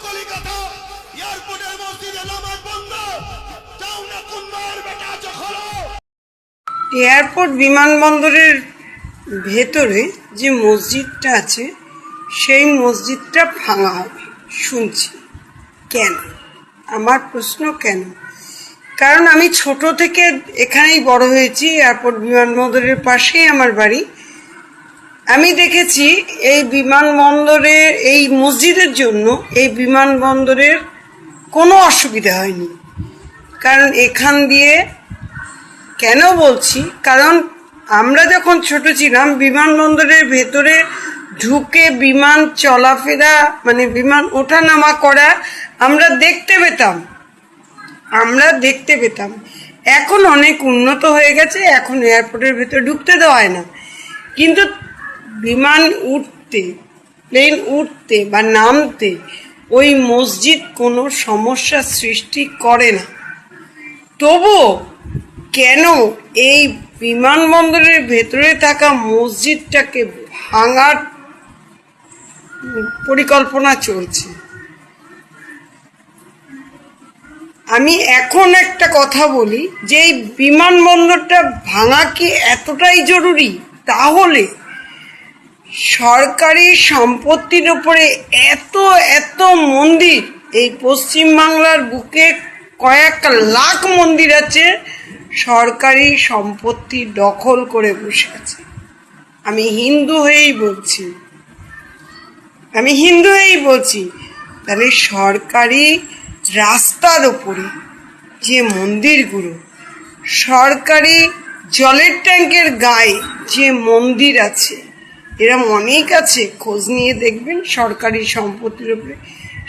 কলিকাতা এয়ারপোর্টের মসজিদে নামাজ বন্ধ, যাও না কোন মায়ের বেটা আছে খোলো। এয়ারপোর্ট বিমানবন্দরের ভেতরে যে মসজিদটা আছে সেই মসজিদটা ভাঙা হবে শুনছি। কেন? আমার প্রশ্ন কেন? কারণ আমি ছোট থেকে এখানেই বড় হয়েছি, এয়ারপোর্ট বিমানবন্দরের পাশেই আমার বাড়ি। আমি দেখেছি এই বিমানবন্দরের এই মসজিদের জন্য এই বিমানবন্দরের কোনো অসুবিধা হয়নি। কারণ এখান দিয়ে কেন বলছি, কারণ আমরা যখন ছোট ছিলাম বিমানবন্দরের ভেতরে ঢুকে বিমান চলাফেরা মানে বিমান ওঠানামা করা আমরা দেখতে পেতাম। এখন অনেক উন্নত হয়ে গেছে, এখন এয়ারপোর্টের ভেতরে ঢুকতে দেওয়া হয় না। কিন্তু বিমান উঠতে, প্লেন উঠতে বা নামতে ওই মসজিদ কোনো সমস্যার সৃষ্টি করে না। তবুও কেন এই বিমানবন্দরের ভেতরে থাকা মসজিদটাকে ভাঙার পরিকল্পনা চলছে? আমি এখন একটা কথা বলি যে এই বিমানবন্দরটা ভাঙা কি এতটাই জরুরি? তাহলে সরকারি সম্পত্তির উপরে এত মন্দির, এই পশ্চিমবাংলার বুকে কয়েক লাখ মন্দির আছে সরকারি সম্পত্তি দখল করে বসে আছে। আমি হিন্দু হয়েই বলছি, তাহলে সরকারি রাস্তার ওপরে যে মন্দিরগুলো, সরকারি জলের ট্যাঙ্কের গায়ে যে মন্দির আছে, এরম অনেক আছে, খোঁজ নিয়ে দেখবেন সরকারি সম্পত্তির উপরে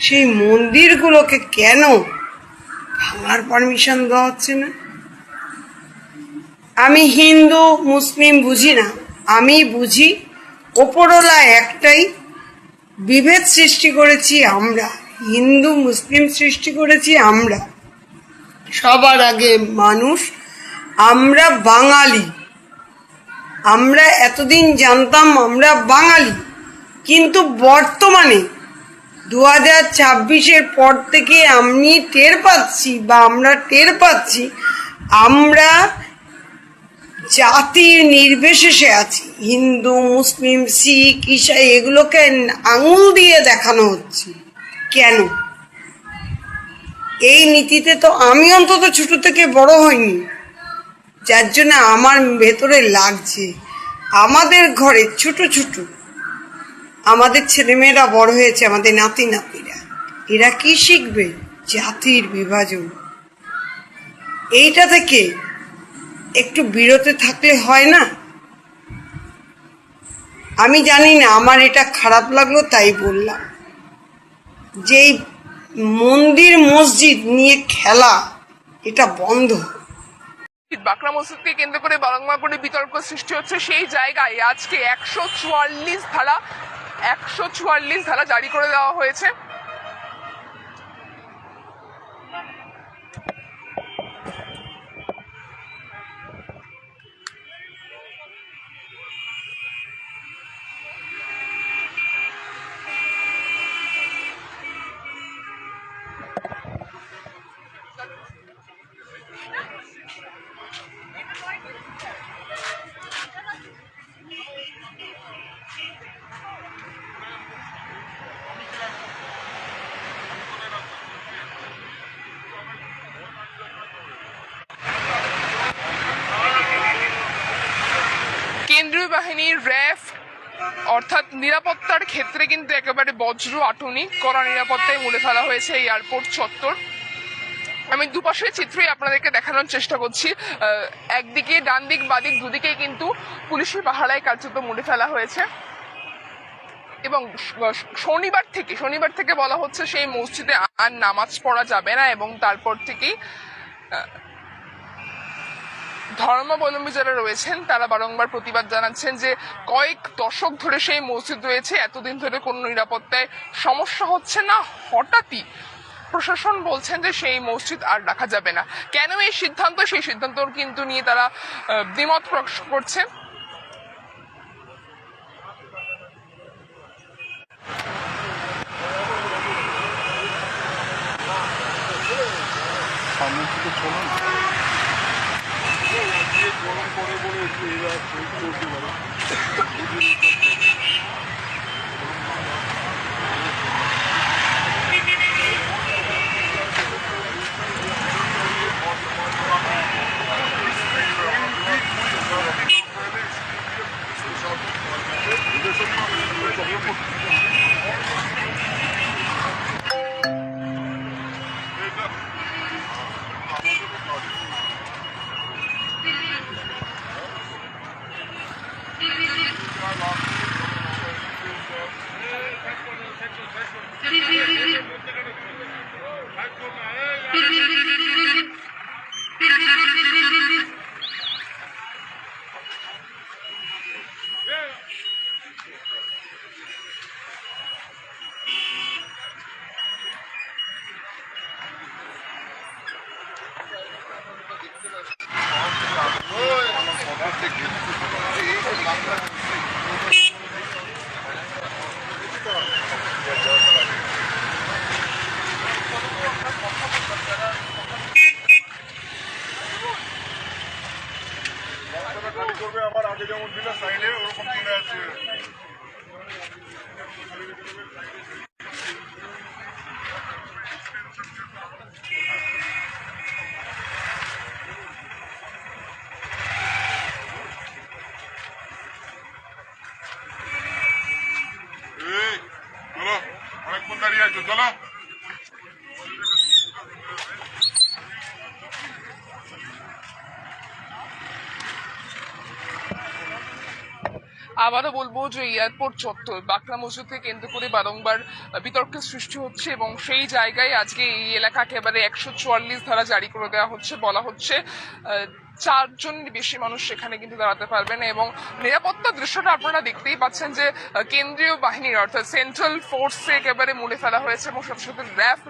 সেই মন্দিরগুলোকে কেন ভাঙার পারমিশন দেওয়া হচ্ছে না? আমি হিন্দু মুসলিম বুঝি না, আমি বুঝি ওপরওয়ালা একটাই, বিভেদ সৃষ্টি করেছি আমরা, হিন্দু মুসলিম সৃষ্টি করেছি আমরা। সবার আগে মানুষ, আমরা বাঙালি। আমরা এতদিন জানতাম আমরা বাঙালি, কিন্তু বর্তমানে 2026-এর পর থেকে আমরা টের পাচ্ছি আমরা জাতির নির্বিশেষে আছি। হিন্দু মুসলিম শিখ ঈসাই এগুলোকে আঙুল দিয়ে দেখানো হচ্ছে। কেন? এই নীতিতে তো আমি অন্তত ছোট থেকে বড় হইনি, যার জন্য আমার ভেতরে লাগছে। আমাদের ঘরে ছোট আমাদের ছেলেমেয়েরা বড় হয়েছে, আমাদের নাতি নাতিরা, এরা কি শিখবে? জাতির বিভাজন। এইটা থেকে একটু বিরত থাকলে হয় না? আমি জানি না, আমার এটা খারাপ লাগলো তাই বললাম যে মন্দির মসজিদ নিয়ে খেলা এটা বন্ধ। বাঁকড়া মসজিদকে কেন্দ্র করে বারংবার করে বিতর্ক সৃষ্টি হচ্ছে। সেই জায়গায় আজকে 144 ধারা জারি করে দেওয়া হয়েছে। কেন্দ্রীয় বাহিনীর র্যাফ অর্থাৎ নিরাপত্তার ক্ষেত্রে কিন্তু একেবারে বজ্র আটুনি, কড়া নিরাপত্তায় মুড়ে ফেলা হয়েছে এই এয়ারপোর্ট চত্বর। আমি দুপাশের চিত্রই আপনাদেরকে দেখানোর চেষ্টা করছি। একদিকে ডান দিক বাদিক দুদিকেই কিন্তু পুলিশের পাহারায় কার্যত মুড়ে ফেলা হয়েছে। এবং শনিবার থেকে বলা হচ্ছে সেই মসজিদে আর নামাজ পড়া যাবে না, এবং তারপর থেকেই ধর্মাবলম্বী যারা রয়েছেন তারা বারংবার প্রতিবাদ জানাচ্ছেন যে কয়েক দশক ধরে সেই মসজিদ রয়েছে, এতদিন ধরে কোনো নিরাপত্তায় সমস্যা হচ্ছে না, হঠাৎই প্রশাসন বলছেন যে সেই মসজিদ আর রাখা যাবে না। কেন এই সিদ্ধান্ত, সেই সিদ্ধান্ত কিন্তু নিয়ে তারা দ্বিমত প্রকাশ করছে। সামনে থেকে চলো না গরম পরে বলে একটু এরা চলতে পারে করবে আবার আগে যেমন দিলে সাইডে ওরকম চলে আছে চলো অনেকক্ষণ দাঁড়িয়ে আছো চলো আবারও বলবো যে এয়ারপোর্ট চত্বর বাকরা মসজিদকে কেন্দ্র করে বারংবার বিতর্কের সৃষ্টি হচ্ছে এবং সেই জায়গায় আজকে এই এলাকা একেবারে 144 ধারা জারি করে দেওয়া হচ্ছে বলা হচ্ছে 4 জনের বেশি মানুষ সেখানে কিন্তু দাঁড়াতে পারবেন এবং নিরাপত্তার দৃশ্যটা আপনারা দেখতেই পাচ্ছেন যে কেন্দ্রীয় বাহিনীর অর্থাৎ সেন্ট্রাল ফোর্সে একেবারে মুড়ে ফেলা হয়েছে এবং সাথে সাথে র্যাফ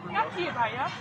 क्या किए भाई आप